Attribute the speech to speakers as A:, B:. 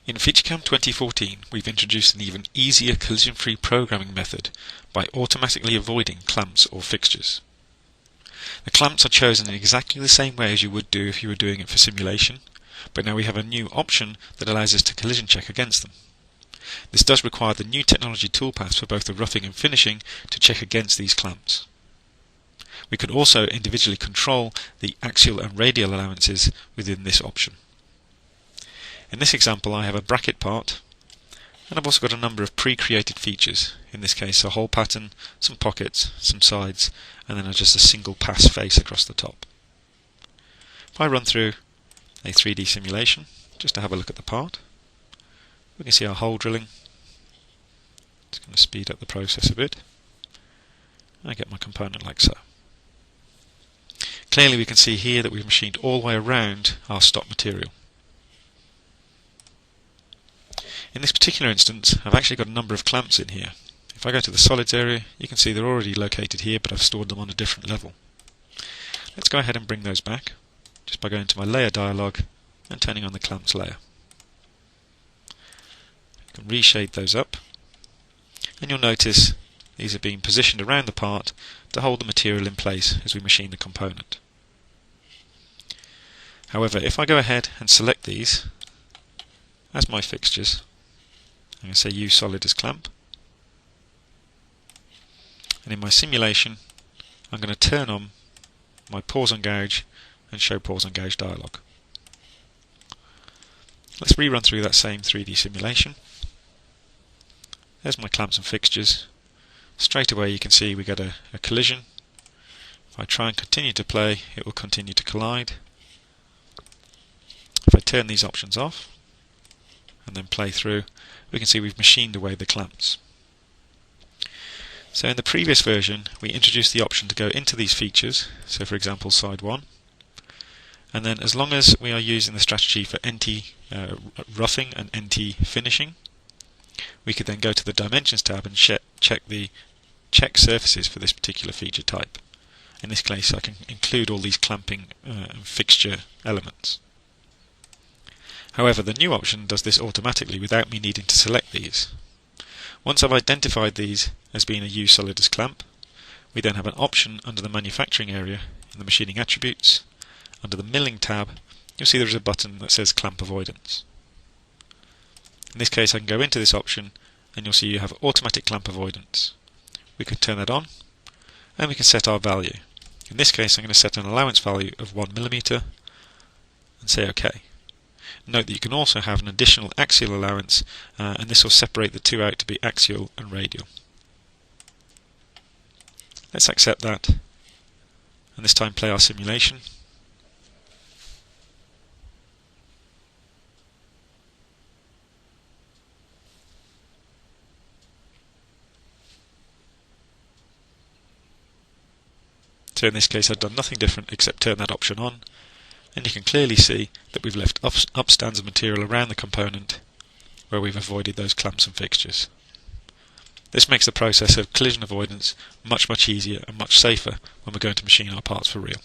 A: In FeatureCam 2014, we've introduced an even easier collision-free programming method by automatically avoiding clamps or fixtures. The clamps are chosen in exactly the same way as you would do if you were doing it for simulation, but now we have a new option that allows us to collision check against them. This does require the new technology toolpaths for both the roughing and finishing to check against these clamps. We can also individually control the axial and radial allowances within this option. In this example I have a bracket part, and I've also got a number of pre-created features, in this case a hole pattern, some pockets, some sides, and then just a single pass face across the top. If I run through a 3D simulation, just to have a look at the part, we can see our hole drilling. It's going to speed up the process a bit. I get my component like so. Clearly we can see here that we've machined all the way around our stock material. In this particular instance, I've actually got a number of clamps in here. If I go to the solids area, you can see they're already located here, but I've stored them on a different level. Let's go ahead and bring those back, just by going to my layer dialog and turning on the clamps layer. You can reshade those up, and you'll notice these are being positioned around the part to hold the material in place as we machine the component. However, if I go ahead and select these as my fixtures, I'm going to say use solid as clamp, and in my simulation I'm going to turn on my pause on gouge and show pause on gouge dialog. Let's rerun through that same 3D simulation. There's my clamps and fixtures. Straight away you can see we get a collision. If I try and continue to play, it will continue to collide. If I turn these options off and then play through, we can see we've machined away the clamps. So in the previous version we introduced the option to go into these features, so for example side 1, and then as long as we are using the strategy for NT roughing and NT finishing, we could then go to the Dimensions tab and check the check surfaces for this particular feature type. In this case I can include all these clamping and fixture elements. However, the new option does this automatically without me needing to select these. Once I've identified these as being a use solid as clamp, we then have an option under the manufacturing area in the machining attributes. Under the milling tab, you'll see there is a button that says clamp avoidance. In this case I can go into this option and you'll see you have automatic clamp avoidance. We can turn that on and we can set our value. In this case I'm going to set an allowance value of 1mm and say OK. Note that you can also have an additional axial allowance and this will separate the two out to be axial and radial. Let's accept that and this time play our simulation. So in this case I've done nothing different except turn that option on, and you can clearly see that we've left upstands of material around the component where we've avoided those clamps and fixtures. This makes the process of collision avoidance much easier and much safer when we're going to machine our parts for real.